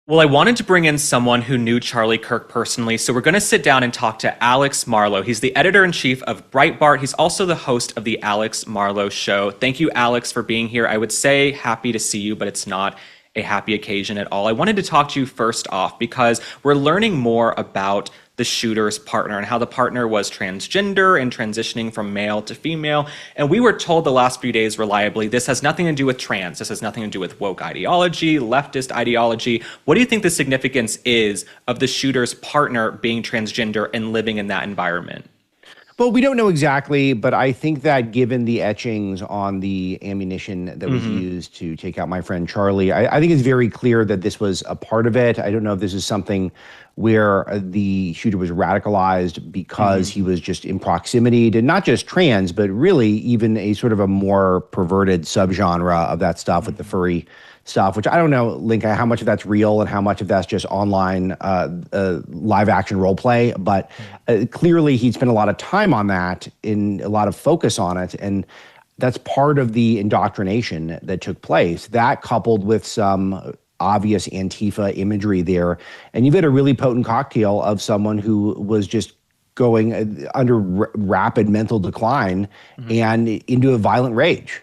Well, I wanted to bring in someone who knew Charlie Kirk personally, so we're going to sit down and talk to Alex Marlow. He's the editor-in-chief of Breitbart. He's also the host of the Alex Marlow Show. Thank you, Alex, for being here. I would say happy to see you, but it's not a happy occasion at all. I wanted to talk to you first off because we're learning more about the shooter's partner and how the partner was transgender and transitioning from male to female. And we were told the last few days reliably, this has nothing to do with trans. This has nothing to do with woke ideology, leftist ideology. What do you think the significance is of the shooter's partner being transgender and living in that environment? Well, we don't know exactly, but I think that given the etchings on the ammunition that was used to take out my friend Charlie, I think it's very clear that this was a part of it. I don't know if this is something where the shooter was radicalized because he was just in proximity to not just trans, but really even a sort of a more perverted subgenre of that stuff with the furry stuff, which I don't know, Linka, how much of that's real and how much of that's just online live action role play. But clearly he'd spent a lot of time on that, in a lot of focus on it. And that's part of the indoctrination that took place. That coupled with some obvious Antifa imagery there. And you've got a really potent cocktail of someone who was just going under rapid mental decline and into a violent rage.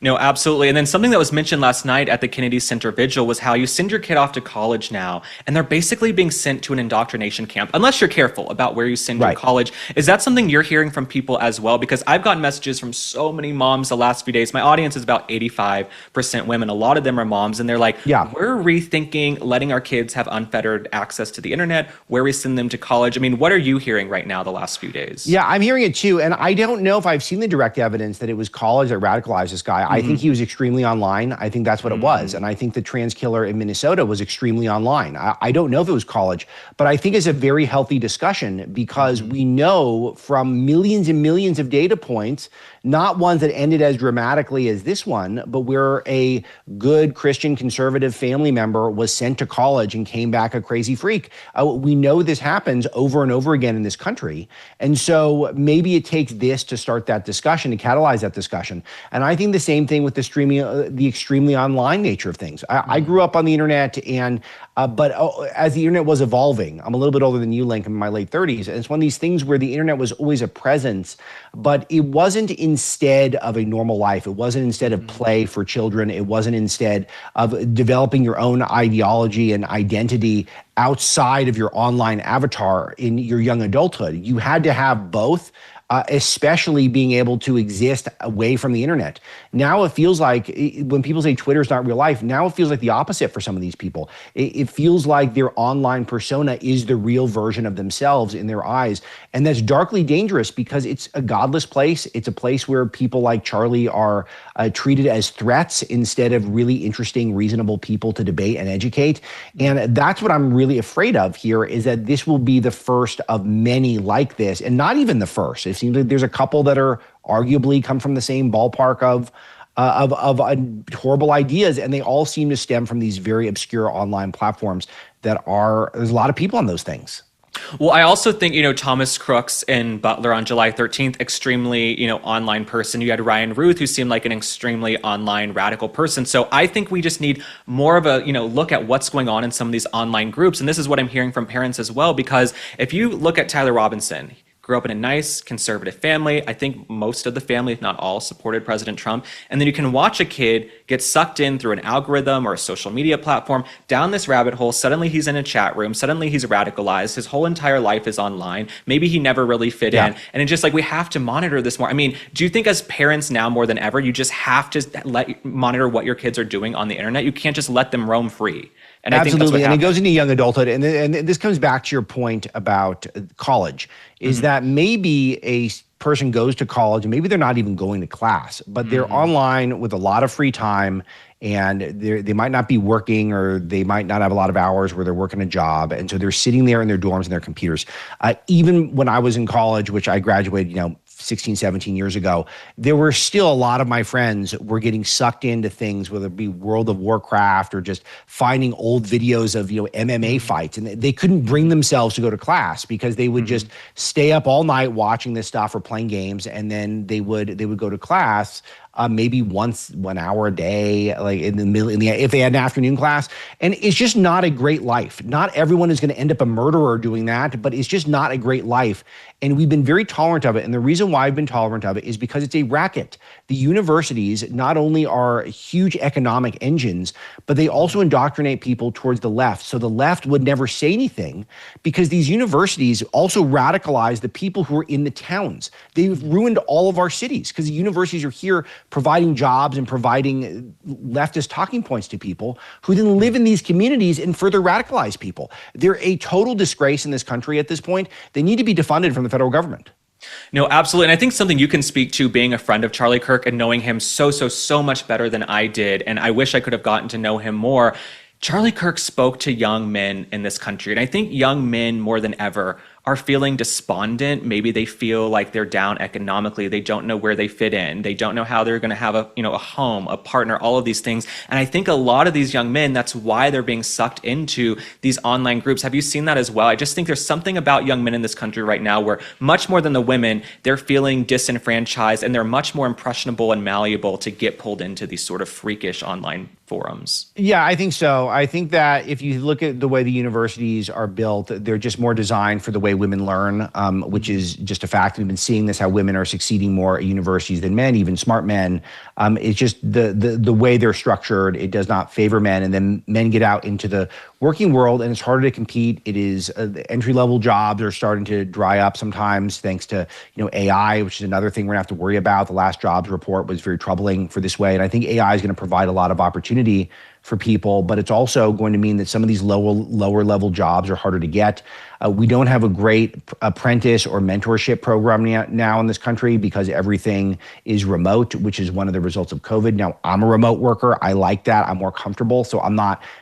No, absolutely. And then something that was mentioned last night at the Kennedy Center Vigil was how you send your kid off to college now, and they're basically being sent to an indoctrination camp, unless you're careful about where you send your college. Is that something you're hearing from people as well? Because I've gotten messages from so many moms the last few days. My audience is about 85% women. A lot of them are moms, and they're like, we're rethinking letting our kids have unfettered access to the internet, where we send them to college. I mean, what are you hearing right now the last few days? Yeah, I'm hearing it too. And I don't know if I've seen the direct evidence that it was college that radicalized this guy. I think he was extremely online. I think that's what it was. And I think the trans killer in Minnesota was extremely online. I don't know if it was college, but I think it's a very healthy discussion because we know from millions and millions of data points, not ones that ended as dramatically as this one, but where a good Christian conservative family member was sent to college and came back a crazy freak. We know this happens over and over again in this country. And so maybe it takes this to start that discussion, to catalyze that discussion. And I think the same thing with the extremely online nature of things. I grew up on the internet, and but as the internet was evolving, I'm a little bit older than you, Link, I'm in my late 30s. And it's one of these things where the internet was always a presence, but it wasn't instead of a normal life. It wasn't instead of play for children. It wasn't instead of developing your own ideology and identity outside of your online avatar in your young adulthood. You had to have both. Especially being able to exist away from the internet. Now it feels like, when people say Twitter's not real life, now it feels like the opposite for some of these people. It feels like their online persona is the real version of themselves in their eyes. And that's darkly dangerous because it's a godless place. It's a place where people like Charlie are treated as threats instead of really interesting, reasonable people to debate and educate. And that's what I'm really afraid of here, is that this will be the first of many like this, and not even the first. It seems like there's a couple that are arguably come from the same ballpark of horrible ideas, and they all seem to stem from these very obscure online platforms there's a lot of people on those things. Well, I also think, Thomas Crooks in Butler on July 13th, extremely, online person. You had Ryan Ruth, who seemed like an extremely online radical person. So I think we just need more of a, look at what's going on in some of these online groups. And this is what I'm hearing from parents as well, because if you look at Tyler Robinson, grew up in a nice conservative family. I think most of the family, if not all, supported President Trump. And then you can watch a kid get sucked in through an algorithm or a social media platform down this rabbit hole. Suddenly he's in a chat room. Suddenly he's radicalized. His whole entire life is online. Maybe he never really fit in. And it's just like, we have to monitor this more. I mean, do you think as parents now more than ever, you just have to monitor what your kids are doing on the internet? You can't just let them roam free. And absolutely. And it goes into young adulthood. And this comes back to your point about college, is that maybe a person goes to college and maybe they're not even going to class, but they're online with a lot of free time, and they might not be working, or they might not have a lot of hours where they're working a job. And so they're sitting there in their dorms and their computers. Even when I was in college, which I graduated, 16, 17 years ago, there were still a lot of my friends were getting sucked into things, whether it be World of Warcraft or just finding old videos of, MMA fights. And they couldn't bring themselves to go to class because they would just stay up all night watching this stuff or playing games. And then they would go to class maybe once 1 hour a day, like in the middle, if they had an afternoon class. And it's just not a great life. Not everyone is going to end up a murderer doing that, but it's just not a great life. And we've been very tolerant of it. And the reason why I've been tolerant of it is because it's a racket. The universities not only are huge economic engines, but they also indoctrinate people towards the left. So the left would never say anything because these universities also radicalize the people who are in the towns. They've ruined all of our cities because the universities are here providing jobs and providing leftist talking points to people who then live in these communities and further radicalize people. They're a total disgrace in this country at this point. They need to be defunded from the federal government. No, absolutely. And I think something you can speak to being a friend of Charlie Kirk and knowing him so much better than I did. And I wish I could have gotten to know him more. Charlie Kirk spoke to young men in this country. And I think young men more than ever are feeling despondent. Maybe they feel like they're down economically. They don't know where they fit in. They don't know how they're going to have a home, a partner, all of these things. And I think a lot of these young men, that's why they're being sucked into these online groups. Have you seen that as well? I just think there's something about young men in this country right now where much more than the women, they're feeling disenfranchised and they're much more impressionable and malleable to get pulled into these sort of freakish online forums. Yeah, I think so. I think that if you look at the way the universities are built, they're just more designed for the way women learn, which is just a fact. We've been seeing this, how women are succeeding more at universities than men, even smart men. It's just the way they're structured. It does not favor men. And then men get out into the working world and it's harder to compete. It is the entry-level jobs are starting to dry up sometimes thanks to AI, which is another thing we're gonna have to worry about. The last jobs report was very troubling for this way. And I think AI is going to provide a lot of opportunity for people, but it's also going to mean that some of these lower level jobs are harder to get. We don't have a great apprentice or mentorship program now in this country because everything is remote, which is one of the results of COVID. Now, I'm a remote worker. I like that. I'm more comfortable. So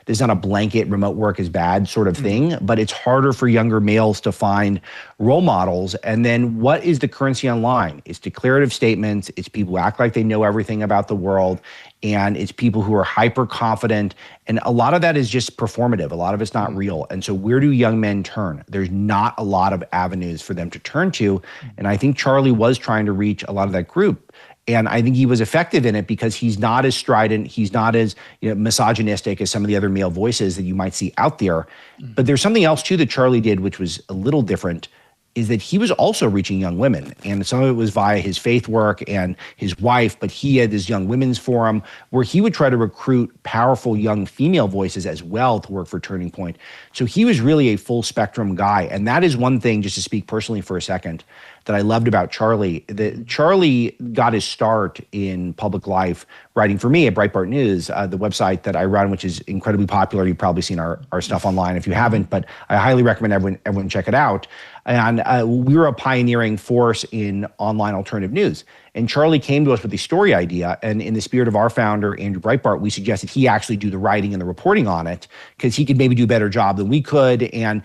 there's not a blanket remote work is bad sort of thing, but it's harder for younger males to find role models. And then what is the currency online? It's declarative statements. It's people who act like they know everything about the world. And it's people who are hyper confident. And a lot of that is just performative. A lot of it's not real. And so where do young men turn? There's not a lot of avenues for them to turn to. And I think Charlie was trying to reach a lot of that group. And I think he was effective in it because he's not as strident. He's not as misogynistic as some of the other male voices that you might see out there. But there's something else too that Charlie did, which was a little different, is that he was also reaching young women. And some of it was via his faith work and his wife, but he had this young women's forum where he would try to recruit powerful young female voices as well to work for Turning Point. So he was really a full spectrum guy. And that is one thing, just to speak personally for a second, that I loved about Charlie. That Charlie got his start in public life writing for me at Breitbart News, the website that I run, which is incredibly popular. You've probably seen our stuff online if you haven't, but I highly recommend everyone check it out. And we were a pioneering force in online alternative news. And Charlie came to us with the story idea. And in the spirit of our founder, Andrew Breitbart, we suggested he actually do the writing and the reporting on it because he could maybe do a better job than we could. And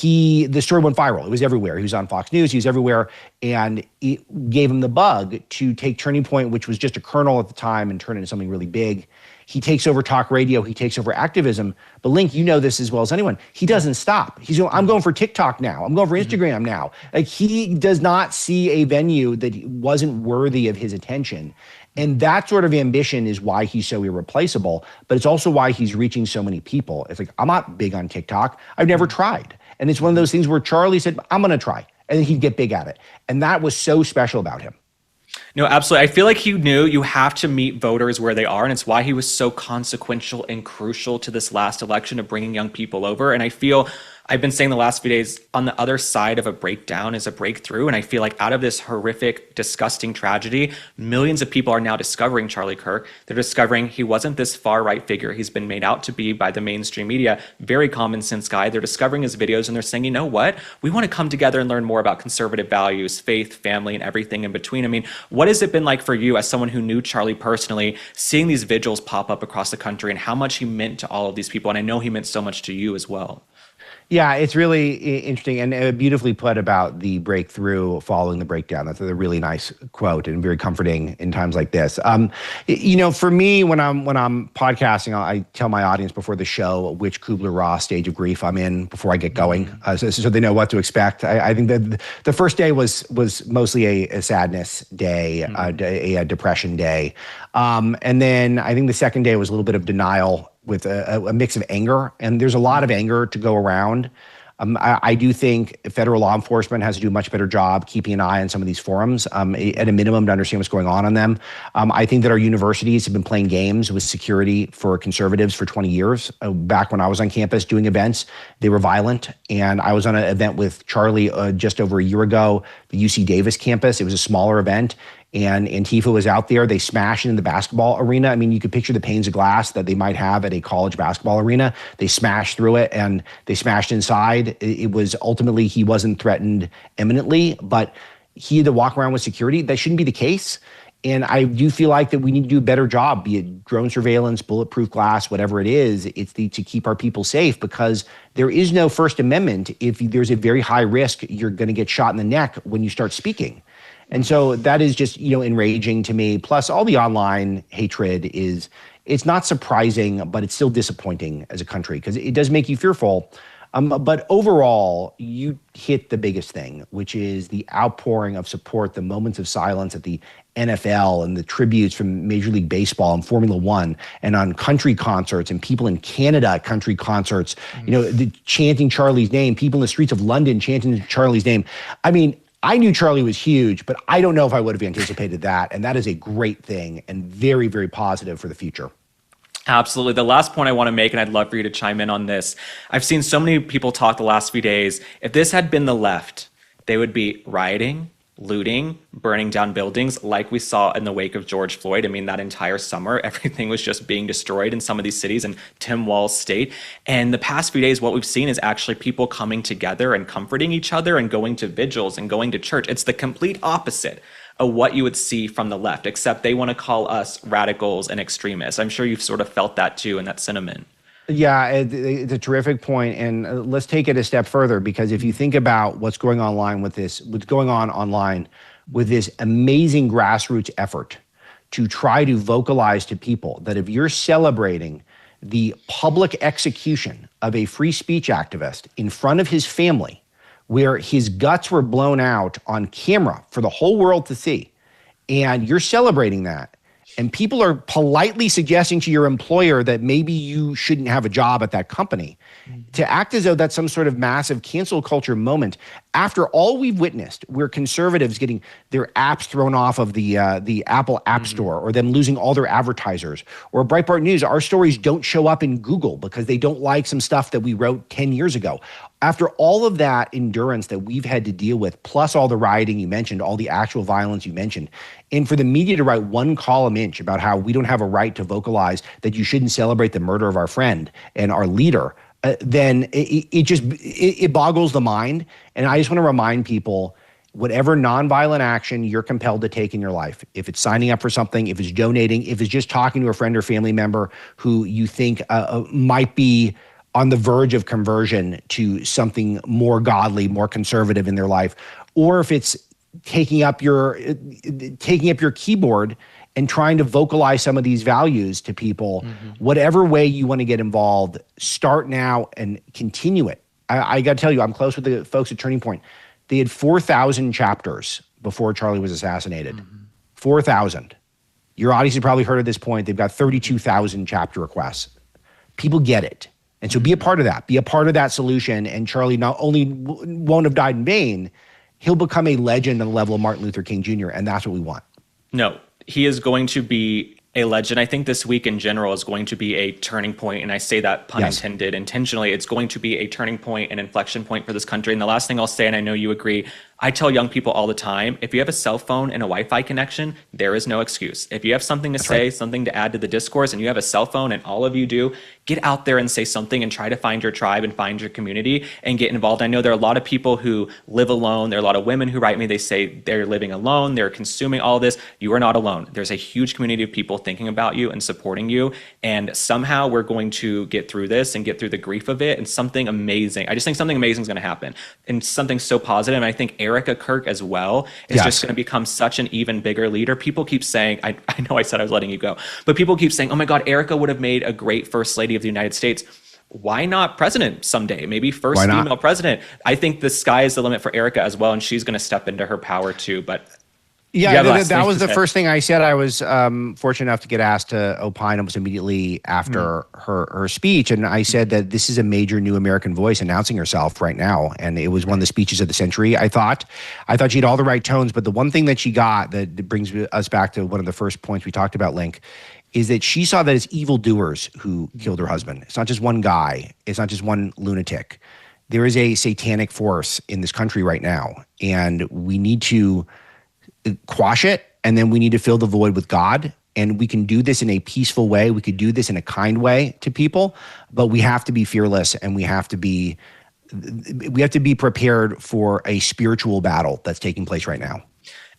the story went viral. It was everywhere. He was on Fox News. He was everywhere. And it gave him the bug to take Turning Point, which was just a kernel at the time, and turn it into something really big. He takes over talk radio. He takes over activism. But Link, you know this as well as anyone. He doesn't stop. He's going, I'm going for TikTok now. I'm going for Instagram now. Like, he does not see a venue that wasn't worthy of his attention. And that sort of ambition is why he's so irreplaceable. But it's also why he's reaching so many people. It's like, I'm not big on TikTok. I've never tried. And it's one of those things where Charlie said, I'm going to try. And then he'd get big at it. And that was so special about him. No, absolutely. I feel like he knew you have to meet voters where they are. And it's why he was so consequential and crucial to this last election of bringing young people over. And I feel I've been saying the last few days, on the other side of a breakdown is a breakthrough. And I feel like out of this horrific, disgusting tragedy, millions of people are now discovering Charlie Kirk. They're discovering he wasn't this far-right figure he's been made out to be by the mainstream media. Very common sense guy. They're discovering his videos and they're saying, you know what? We want to come together and learn more about conservative values, faith, family, and everything in between. I mean, what has it been like for you as someone who knew Charlie personally, seeing these vigils pop up across the country and how much he meant to all of these people? And I know he meant so much to you as well. Yeah, it's really interesting and beautifully put about the breakthrough following the breakdown. That's a really nice quote and very comforting in times like this. For me, when I'm podcasting, I tell my audience before the show which Kubler-Ross stage of grief I'm in before I get going, so they know what to expect. I think that the first day was mostly a sadness day, a depression day, and then I think the second day was a little bit of denial with a mix of anger, and there's a lot of anger to go around. I do think federal law enforcement has to do a much better job keeping an eye on some of these forums, at a minimum, to understand what's going on them. I think that our universities have been playing games with security for conservatives for 20 years. Back when I was on campus doing events, they were violent. And I was on an event with Charlie just over a year ago, the UC Davis campus. It was a smaller event, and Antifa was out there. They smashed into the basketball arena. I mean, you could picture the panes of glass that they might have at a college basketball arena. They smashed through it and they smashed inside. It was ultimately, he wasn't threatened imminently, but he had to walk around with security. That shouldn't be the case. And I do feel like that we need to do a better job, be it drone surveillance, bulletproof glass, whatever it is. It's to keep our people safe, because there is no First Amendment if there's a very high risk you're going to get shot in the neck when you start speaking. And so that is just, enraging to me. Plus, all the online hatred it's not surprising, but it's still disappointing as a country, because it does make you fearful. But overall, you hit the biggest thing, which is the outpouring of support, the moments of silence at the NFL and the tributes from Major League Baseball and Formula One and on country concerts, and people in Canada at country concerts, chanting Charlie's name, people in the streets of London chanting Charlie's name. I mean, I knew Charlie was huge, but I don't know if I would have anticipated that. And that is a great thing and very, very positive for the future. Absolutely. The last point I want to make, and I'd love for you to chime in on this. I've seen so many people talk the last few days. If this had been the left, they would be rioting, looting, burning down buildings like we saw in the wake of George Floyd. I mean, that entire summer, everything was just being destroyed in some of these cities, in Tim Walz state. And the past few days, what we've seen is actually people coming together and comforting each other and going to vigils and going to church. It's the complete opposite of what you would see from the left, except they want to call us radicals and extremists. I'm sure you've sort of felt that too in that sentiment. Yeah, it's a terrific point. And let's take it a step further, because if you think about what's going on online with this amazing grassroots effort to try to vocalize to people that if you're celebrating the public execution of a free speech activist in front of his family, where his guts were blown out on camera for the whole world to see, and you're celebrating that, and people are politely suggesting to your employer that maybe you shouldn't have a job at that company, to act as though that's some sort of massive cancel culture moment. After all we've witnessed, where conservatives getting their apps thrown off of the Apple App Store, or them losing all their advertisers, or Breitbart News, our stories don't show up in Google because they don't like some stuff that we wrote 10 years ago. After all of that endurance that we've had to deal with, plus all the rioting you mentioned, all the actual violence you mentioned, and for the media to write one column inch about how we don't have a right to vocalize that you shouldn't celebrate the murder of our friend and our leader, then it boggles the mind. And I just want to remind people, whatever nonviolent action you're compelled to take in your life, if it's signing up for something, if it's donating, if it's just talking to a friend or family member who you think might be on the verge of conversion to something more godly, more conservative in their life, or if it's taking up your keyboard and trying to vocalize some of these values to people, whatever way you want to get involved, start now and continue it. I got to tell you, I'm close with the folks at Turning Point. They had 4,000 chapters before Charlie was assassinated. 4,000. Your audience has probably heard at this point, they've got 32,000 chapter requests. People get it. And so be a part of that. Be a part of that solution. And Charlie not only won't have died in vain, he'll become a legend on the level of Martin Luther King Jr., and that's what we want. No, he is going to be a legend. I think this week in general is going to be a turning point, and I say that pun intended intentionally. It's going to be a turning point, an inflection point for this country. And the last thing I'll say, and I know you agree, I tell young people all the time, if you have a cell phone and a Wi-Fi connection, there is no excuse. If you have something to say, something to add to the discourse, and you have a cell phone and all of you do, get out there and say something and try to find your tribe and find your community and get involved. I know there are a lot of people who live alone. There are a lot of women who write me, they say they're living alone, they're consuming all this. You are not alone. There's a huge community of people thinking about you and supporting you. And somehow we're going to get through this and get through the grief of it, and something amazing. I just think something amazing is going to happen, and something so positive. And I think Erica Kirk as well is just going to become such an even bigger leader. People keep saying, I know I said I was letting you go, but people keep saying, oh my God, Erica would have made a great first lady of the United States. Why not president someday? Maybe first female president. I think the sky is the limit for Erica as well, and she's going to step into her power too. But yeah, that was the first thing I said. I was fortunate enough to get asked to opine almost immediately after her speech. And I said that this is a major new American voice announcing herself right now. And it was one of the speeches of the century, I thought. I thought she had all the right tones. But the one thing that she got that brings us back to one of the first points we talked about, Link, is that she saw that it's evildoers who killed her husband. It's not just one guy. It's not just one lunatic. There is a satanic force in this country right now. And we need to quash it, and then we need to fill the void with God. And we can do this in a peaceful way. We could do this in a kind way to people, but we have to be fearless, and we have to be prepared for a spiritual battle that's taking place right now.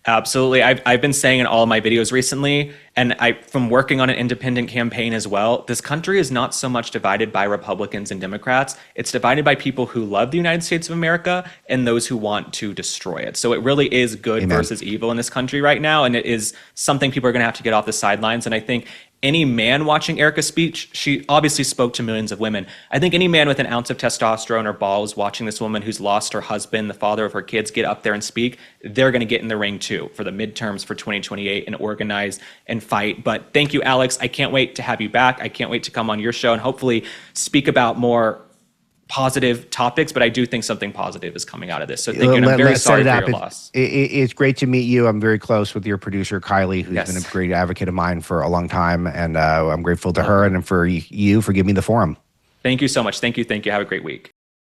Absolutely. I've been saying in all of my videos recently, and from working on an independent campaign as well, this country is not so much divided by Republicans and Democrats. It's divided by people who love the United States of America and those who want to destroy it. So it really is good versus evil in this country right now. And it is something people are going to have to get off the sidelines. And I think any man watching Erica's speech, she obviously spoke to millions of women. I think any man with an ounce of testosterone or balls watching this woman who's lost her husband, the father of her kids, get up there and speak, they're going to get in the ring too for the midterms for 2028 and organize and fight. But thank you, Alex. I can't wait to have you back. I can't wait to come on your show and hopefully speak about more positive topics, but I do think something positive is coming out of this. So thank you, and I'm very sorry for your loss. It's great to meet you. I'm very close with your producer, Kylie, who's been a great advocate of mine for a long time, and I'm grateful to her and for you for giving me the forum. Thank you so much. Thank you. Have a great week.